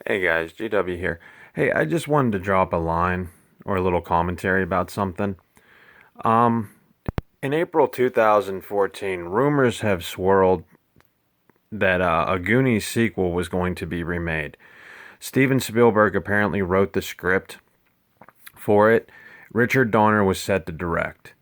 Hey guys, GW here. Hey, I just wanted to drop a line or a little commentary about something. Um, in April 2014, rumors have swirled that a Goonies sequel was going to be remade. Steven Spielberg apparently wrote the script for it. Richard Donner was set to direct.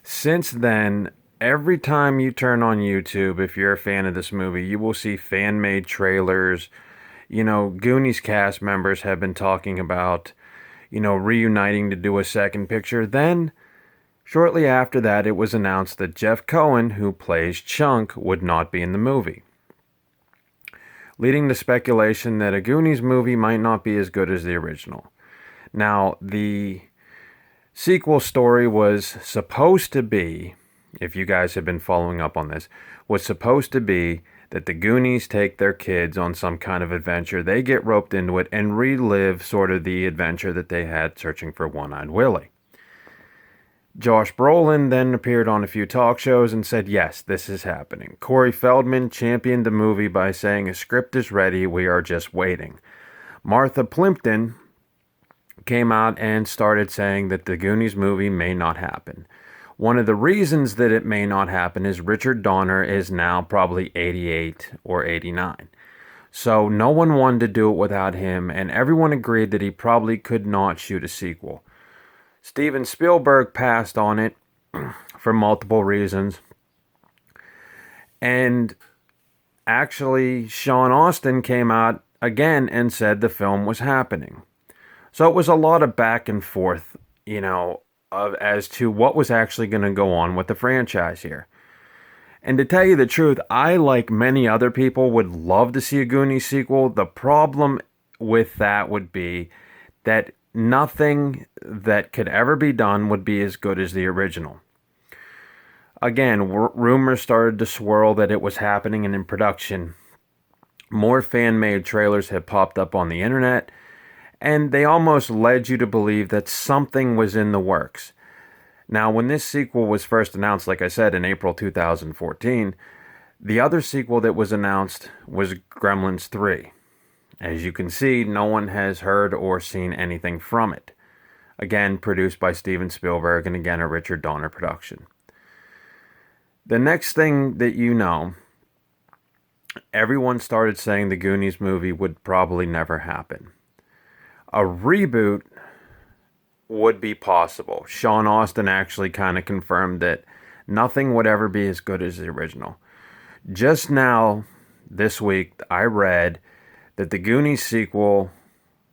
Since then, every time you turn on YouTube, if you're a fan of this movie, you will see fan made trailers. Goonies cast members have been talking about reuniting to do a second picture. Then, shortly after that, it was announced that Jeff Cohen, who plays Chunk, would not be in the movie, leading to speculation that a Goonies movie might not be as good as the original. Now, the sequel story was supposed to be, if you guys have been following up on this, was supposed to be that the Goonies take their kids on some kind of adventure. They get roped into it and relive sort of the adventure that they had searching for One-Eyed Willie. Josh Brolin then appeared on a few talk shows and said, yes, this is happening. Corey Feldman championed the movie by saying, a script is ready, we are just waiting. Martha Plimpton came out and started saying that the Goonies movie may not happen. One of the reasons that it may not happen is Richard Donner is now probably 88 or 89. So no one wanted to do it without him, and everyone agreed that he probably could not shoot a sequel. Steven Spielberg passed on it for multiple reasons. And actually, Sean Astin came out again and said the film was happening. So it was a lot of back and forth, as to what was actually going to go on with the franchise here. And to tell you the truth, I, like many other people, would love to see a Goonies sequel. The problem with that would be that nothing that could ever be done would be as good as the original. Again, rumors started to swirl that it was happening and in production. More fan-made trailers had popped up on the internet, and they almost led you to believe that something was in the works. Now, when this sequel was first announced, like I said, in April 2014, the other sequel that was announced was Gremlins 3. As you can see, no one has heard or seen anything from it. Again, produced by Steven Spielberg and again a Richard Donner production. The next thing that you know, everyone started saying the Goonies movie would probably never happen. A reboot would be possible. Sean Astin actually kind of confirmed that nothing would ever be as good as the original. Just now, this week, I read that the Goonies sequel,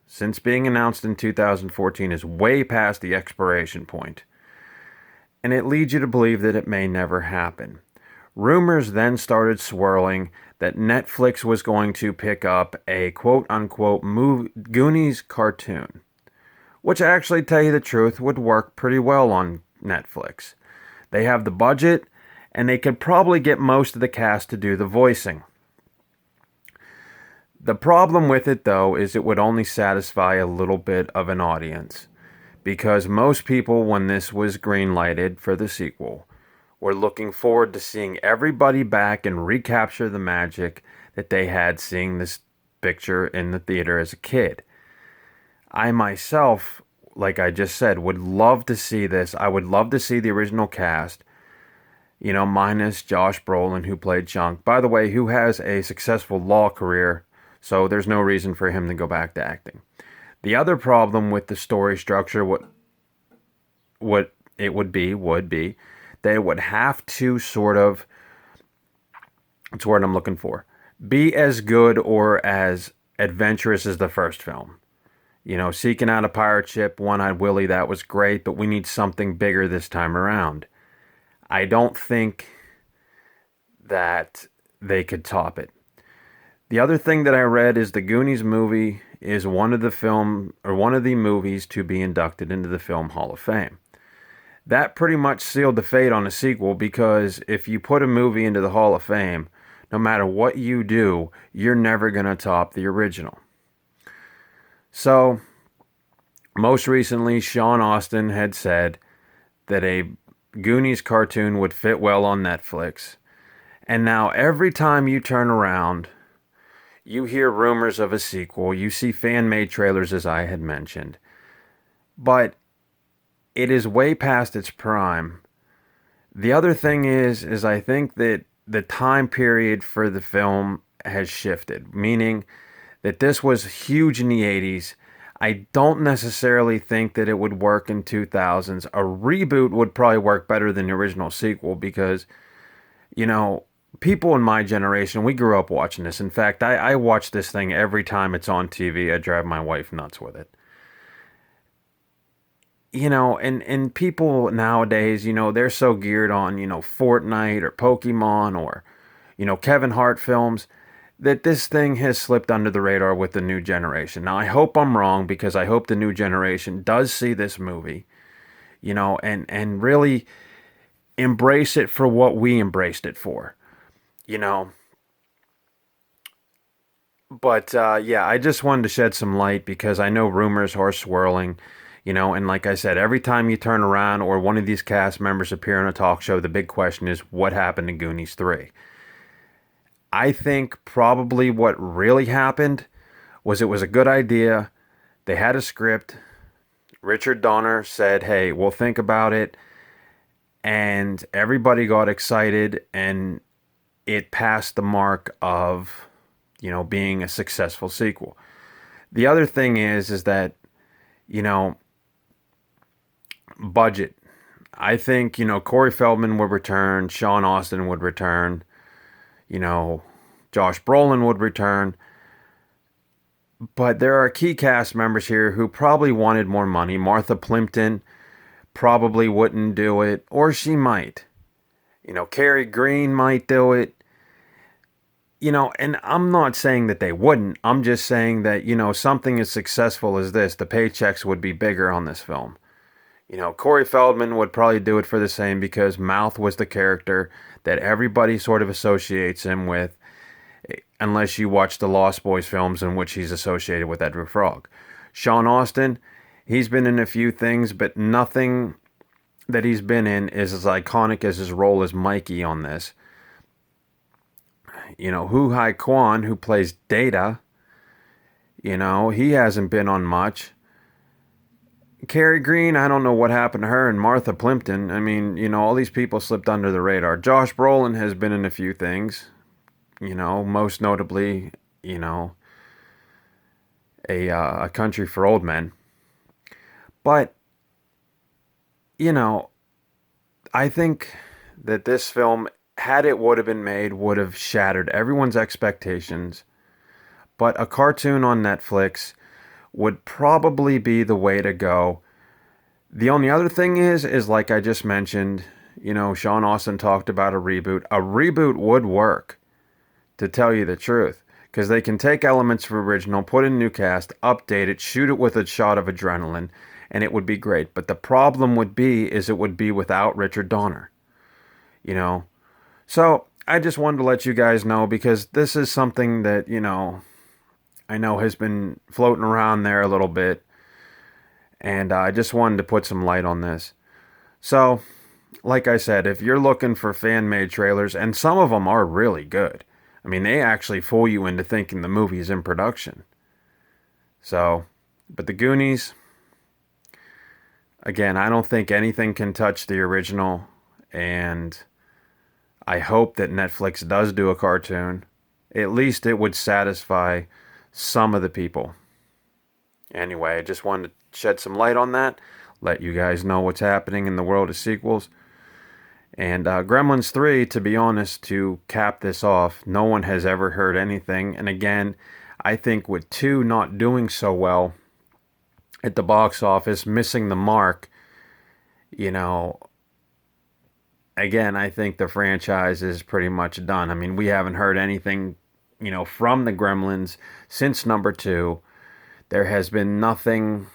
since being announced in 2014, is way past the expiration point. And it leads you to believe that it may never happen. Rumors then started swirling that Netflix was going to pick up a quote-unquote Goonies cartoon, which, actually, tell you the truth, would work pretty well on Netflix. They have the budget, and they could probably get most of the cast to do the voicing. The problem with it, though, is it would only satisfy a little bit of an audience, because most people, when this was greenlighted for the sequel, were looking forward to seeing everybody back and recapture the magic that they had seeing this picture in the theater as a kid. I myself, like I just said, would love to see this. I would love to see the original cast, minus Josh Brolin, who played Chunk. By the way, who has a successful law career, so there's no reason for him to go back to acting. The other problem with the story structure, what it would be they would have to sort of, what's the word I'm looking for, be as good or as adventurous as the first film. Seeking out a pirate ship, One-Eyed Willie, that was great, but we need something bigger this time around. I don't think that they could top it. The other thing that I read is the Goonies movie is one of the movies to be inducted into the Film Hall of Fame. That pretty much sealed the fate on a sequel, because if you put a movie into the Hall of Fame, no matter what you do, you're never going to top the original. So, most recently, Sean Astin had said that a Goonies cartoon would fit well on Netflix. And now every time you turn around, You hear rumors of a sequel. You see fan-made trailers, as I had mentioned. But it is way past its prime. The other thing is I think that the time period for the film has shifted, meaning that this was huge in the 80s. I don't necessarily think that it would work in 2000s. A reboot would probably work better than the original sequel because, you know, people in my generation, we grew up watching this. In fact, I watch this thing every time it's on TV. I drive my wife nuts with it. And people nowadays, they're so geared on, Fortnite or Pokemon or, Kevin Hart films that this thing has slipped under the radar with the new generation. Now, I hope I'm wrong because I hope the new generation does see this movie, and really embrace it for what we embraced it for, you know. But yeah, I just wanted to shed some light because I know rumors are swirling, and like I said, every time you turn around or one of these cast members appear on a talk show, the big question is what happened to Goonies 3? I think probably what really happened was it was a good idea. They had a script. Richard Donner said, "Hey, we'll think about it." And everybody got excited and it passed the mark of, being a successful sequel. The other thing is that, you know, budget. I think, Corey Feldman would return, Sean Austin would return, you know, Josh Brolin would return. But there are key cast members here who probably wanted more money. Martha Plimpton probably wouldn't do it, or she might. Carrie Green might do it. And I'm not saying that they wouldn't. I'm just saying that, something as successful as this, the paychecks would be bigger on this film. Corey Feldman would probably do it for the same because Mouth was the character that everybody sort of associates him with, unless you watch the Lost Boys films in which he's associated with Edward Frog. Sean Austin, he's been in a few things, but nothing that he's been in is as iconic as his role as Mikey on this. Hu Hai Kwan, who plays Data, he hasn't been on much. Carrie Green, I don't know what happened to her, and Martha Plimpton. I mean, all these people slipped under the radar. Josh Brolin has been in a few things, most notably, a Country for Old Men. But, I think that this film, had it would have been made, would have shattered everyone's expectations. But a cartoon on Netflix would probably be the way to go. The only other thing is like I just mentioned, Sean Austin talked about a reboot. A reboot would work, to tell you the truth, because they can take elements from original, put in a new cast, update it, shoot it with a shot of adrenaline, and it would be great. But the problem would be is it would be without Richard Donner, So I just wanted to let you guys know because this is something that, I know has been floating around there a little bit. And I just wanted to put some light on this. So, like I said, if you're looking for fan-made trailers, and some of them are really good. I mean, they actually fool you into thinking the movie is in production. So, but the Goonies, again, I don't think anything can touch the original. And I hope that Netflix does do a cartoon. At least it would satisfy some of the people. Anyway, I just wanted to shed some light on that, let you guys know what's happening in the world of sequels. And Gremlins 3, to be honest, to cap this off, no one has ever heard anything. And again, I think with 2 not doing so well at the box office, missing the mark, again, I think the franchise is pretty much done. I mean, we haven't heard anything, from the Gremlins since number 2. There has been nothing,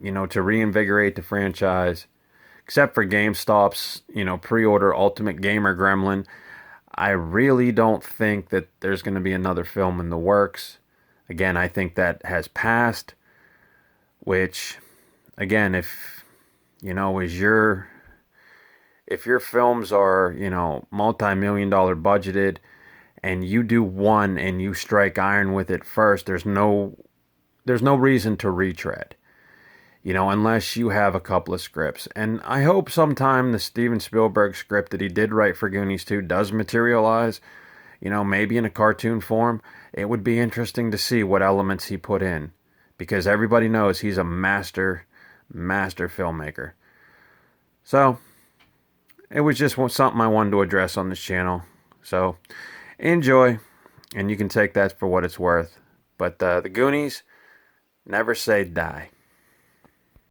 to reinvigorate the franchise, except for GameStop's, pre-order Ultimate Gamer Gremlin. I really don't think that there's going to be another film in the works. Again, I think that has passed, which, again, if your films are, multi-million dollar budgeted and you do one and you strike iron with it first, there's no reason to retread. Unless you have a couple of scripts. And I hope sometime the Steven Spielberg script that he did write for Goonies 2 does materialize, maybe in a cartoon form. It would be interesting to see what elements he put in, because everybody knows he's a master filmmaker. So, it was just something I wanted to address on this channel. So, enjoy, and you can take that for what it's worth. But the Goonies, never say die.